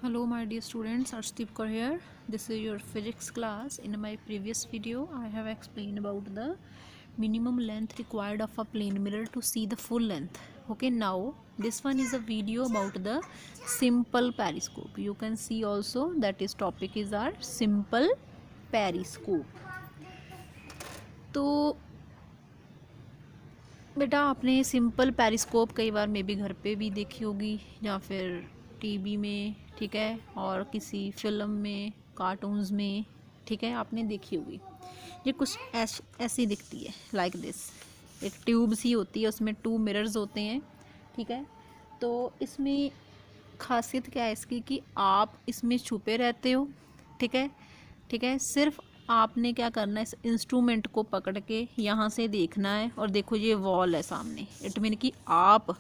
Hello my dear students, Arshdeep Kaur here. This is your physics class. In my previous video I have explained about the minimum length required of a plane mirror to see the full length. Okay, now this one is a video about the simple periscope. You can see also that is topic is our simple periscope. तो बेटा आपने simple periscope कई बार may be घर पे भी देखी होगी या फिर टीवी में, ठीक है, और किसी फिल्म में, कार्टून्स में, ठीक है, आपने देखी होगी। ये कुछ ऐसी दिखती है, लाइक दिस। एक ट्यूब सी होती है, उसमें 2 मिरर्स होते हैं, ठीक है। तो इसमें खासियत क्या है इसकी कि आप इसमें छुपे रहते हो, ठीक है, ठीक है। सिर्फ आपने क्या करना है, इस इंस्ट्रूमेंट को पकड़ के यहाँ से देखना है। और देखो ये वॉल है सामने, इट मीन कि आप,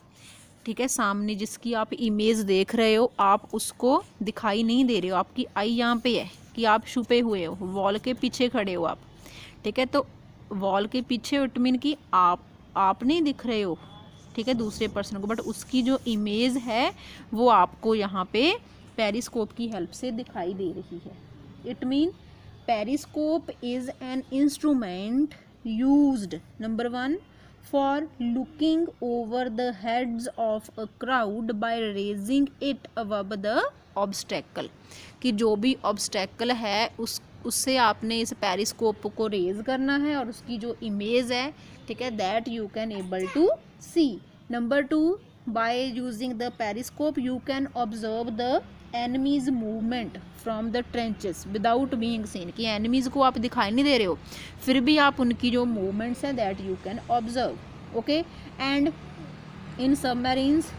ठीक है, सामने जिसकी आप इमेज देख रहे हो आप उसको दिखाई नहीं दे रहे हो। आपकी आई यहाँ पे है कि आप छुपे हुए हो, वॉल के पीछे खड़े हो आप, ठीक है। तो वॉल के पीछे इट मीन कि आप नहीं दिख रहे हो, ठीक है, दूसरे पर्सन को, बट उसकी जो इमेज है वो आपको यहाँ पे पेरिस्कोप की हेल्प से दिखाई दे रही है। It mean periscope is an instrument used, number 1, for looking over the heads of a crowd by raising it above the obstacle। कि जो भी obstacle है उससे आपने इस पेरिस्कोप को रेज करना है और उसकी जो इमेज है, ठीक है, that you can able to see। number 2, by using the periscope you can observe the enemies movement from the trenches without being seen। कि enemies को आप दिखाई नहीं दे रहे हो, फिर भी आप उनकी जो movements है that you can observe। okay, and in submarines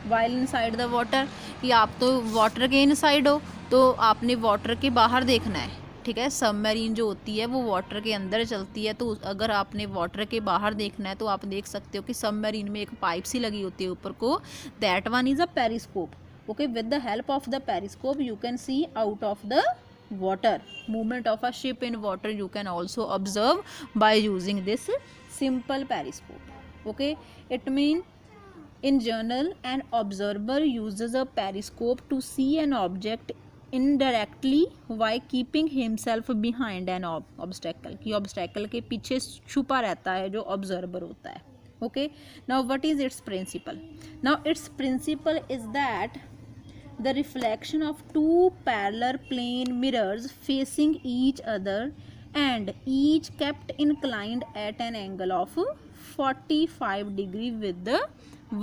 while inside the water, कि आप तो water के inside हो तो आपने water के बाहर देखना है, ठीक है। सबमरीन जो होती है वो वाटर के अंदर चलती है, तो अगर आपने वाटर के बाहर देखना है तो आप देख सकते हो कि सबमरीन में एक पाइप सी लगी होती है ऊपर को, that one is a periscope. okay, with the help of the periscope you can see out of the water, movement of a ship in water you can also observe by using this simple periscope। okay, it mean in general an observer uses a periscope to see an object indirectly while keeping himself behind an obstacle। कि obstacle के पीछे छुपा रहता है जो observer होता है। okay, now what is its principle? now its principle is that the reflection of 2 parallel plane mirrors facing each other and each kept inclined at an angle of 45 degree with the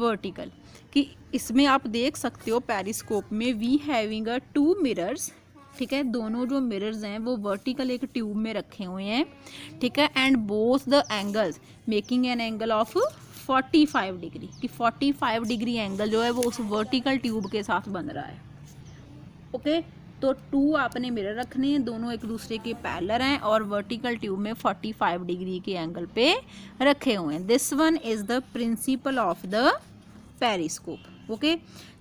vertical। कि इसमें आप देख सकते हो periscope में we having a 2 mirrors, ठीक है, दोनों जो मिरर्स हैं वो वर्टिकल एक ट्यूब में रखे हुए हैं, ठीक है, and both the angles making an angle of 45 degree. कि 45 डिग्री एंगल जो है वो उस वर्टिकल ट्यूब के साथ बन रहा है। ओके, तो 2 आपने मिरर रखने हैं, दोनों एक दूसरे के पैरेलल हैं और वर्टिकल ट्यूब में 45 डिग्री के एंगल पे रखे हुए हैं। This one is the principle of the periscope. Okay,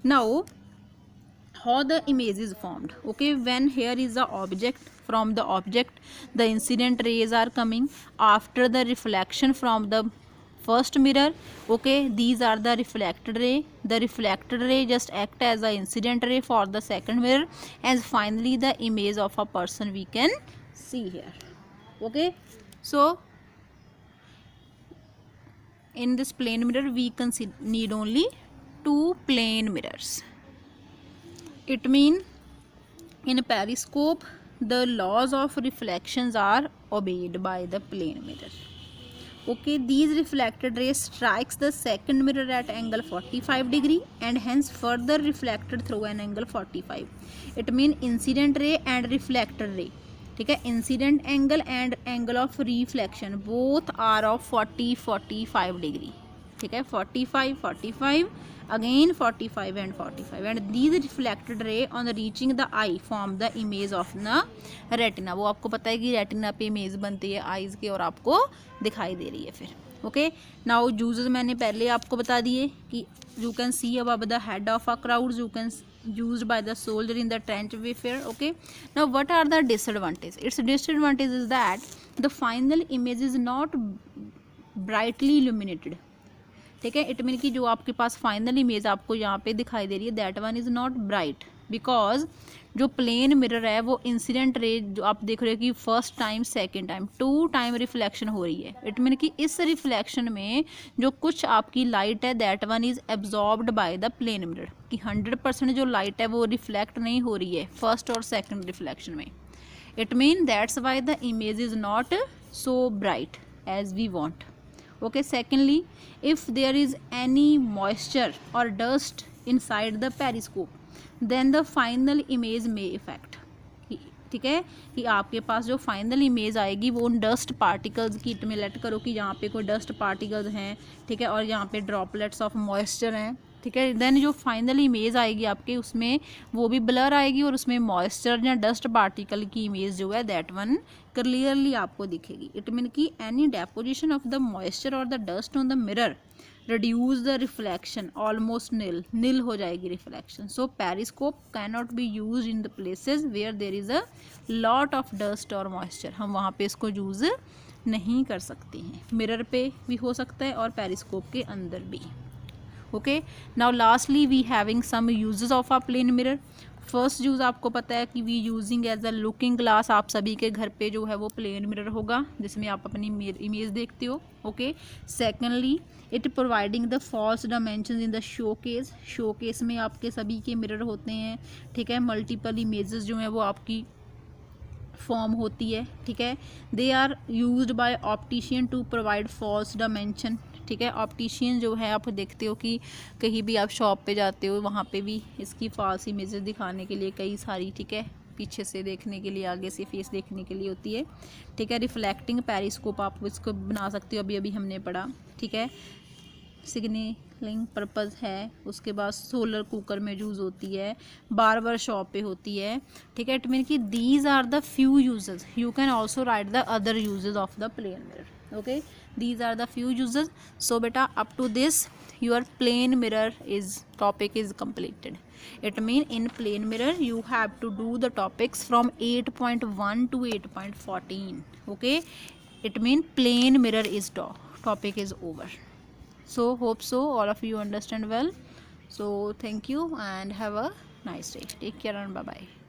now how the image is formed। okay, when here is the object, from the object the incident rays are coming after the reflection from the first mirror। okay, these are the reflected ray, the reflected ray just act as a incident ray for the second mirror, and finally the image of a person we can see here। okay, so in this plane mirror we can need only 2 plane mirrors। it mean in a periscope the laws of reflections are obeyed by the plane mirror। okay, these reflected rays strikes the second mirror at angle 45 degree and hence further reflected through an angle 45। it mean incident ray and reflected ray, ठीक है, incident angle and angle of reflection both are of 45 degree, ठीक है, 45 again 45 and 45, and these reflected ray on reaching the eye form the image of the retina। वो आपको पता है कि retina पे इमेज बनती है आईज के और आपको दिखाई दे रही है फिर। ओके, नाउ यूजेस मैंने पहले आपको बता दिए कि you can see above the head of a crowd, you can used by the soldier in the trench warfare। okay, now what are the disadvantages? its disadvantage is that the final image is not brightly illuminated, ठीक है। It mean कि जो आपके पास final image आपको यहाँ पे दिखाई दे रही है that one is not bright, because जो प्लेन मिरर है वो इंसिडेंट रे जो आप देख रहे हो कि first time second time 2 time reflection हो रही है। इट मीन कि इस रिफ्लेक्शन में जो कुछ आपकी लाइट है that one is absorbed by the plane mirror, कि 100% जो लाइट है वो रिफ्लेक्ट नहीं हो रही है फर्स्ट और सेकेंड रिफ्लेक्शन में। It mean that's why the image is not so bright as we want. Okay, secondly if there is any moisture और dust inside the periscope then the final image may effect. ठीक है, कि आपके पास जो final image आएगी वो उन dust particles की, इट में लेट करो कि यहाँ पे कोई डस्ट पार्टिकल्स हैं, ठीक है, और यहाँ पे ड्रॉपलेट्स ऑफ मॉइस्चर हैं, ठीक है, देन जो फाइनल इमेज आएगी आपके उसमें वो भी ब्लर आएगी और उसमें मॉइस्चर या डस्ट पार्टिकल की इमेज जो है दैट वन क्लियरली आपको दिखेगी। इट मीन कि any deposition of the moisture और the dust on the mirror reduce the reflection almost nil हो जाएगी reflection. So periscope cannot be used in the places where there is a lot of dust or moisture। हम वहाँ पे इसको use नहीं कर सकते हैं। मिरर पे भी हो सकता है और पेरिस्कोप के अंदर भी। Okay, now lastly we having some uses of a plane mirror. First use आपको पता है कि we using as a looking glass. आप सभी के घर पे जो है वो प्लेन मिरर होगा जिसमें आप अपनी इमेज देखते हो। Okay, secondly it providing the false dimension in the showcase. Showcase में आपके सभी के मिरर होते हैं, ठीक है, मल्टीपल इमेजेस जो हैं वो आपकी फॉर्म होती है, ठीक है। They are used by optician to provide false dimension, ठीक है। ऑप्टिशियन जो है आप देखते हो कि कहीं भी आप शॉप पे जाते हो वहाँ पे भी इसकी फॉल्स इमेजेस दिखाने के लिए कई सारी, ठीक है, पीछे से देखने के लिए, आगे से फेस देखने के लिए होती है, ठीक है। रिफ्लेक्टिंग पेरिस्कोप आप इसको बना सकते हो, अभी अभी हमने पढ़ा, ठीक है। सिग्नलिंग पर्पज़ है, उसके बाद सोलर कुकर में यूज़ होती है, बार शॉप पे होती है, ठीक है। इट मीन कि these are the few uses. You can also write the other uses of the plane mirror. Okay, these are the few uses. So beta up to this your plane mirror is topic is completed. It mean in plane mirror you have to do the topics from 8.1 to 8.14. okay, it mean plane mirror is topic is over. So hope so all of you understand well. So thank you and have a nice day. Take care and bye bye.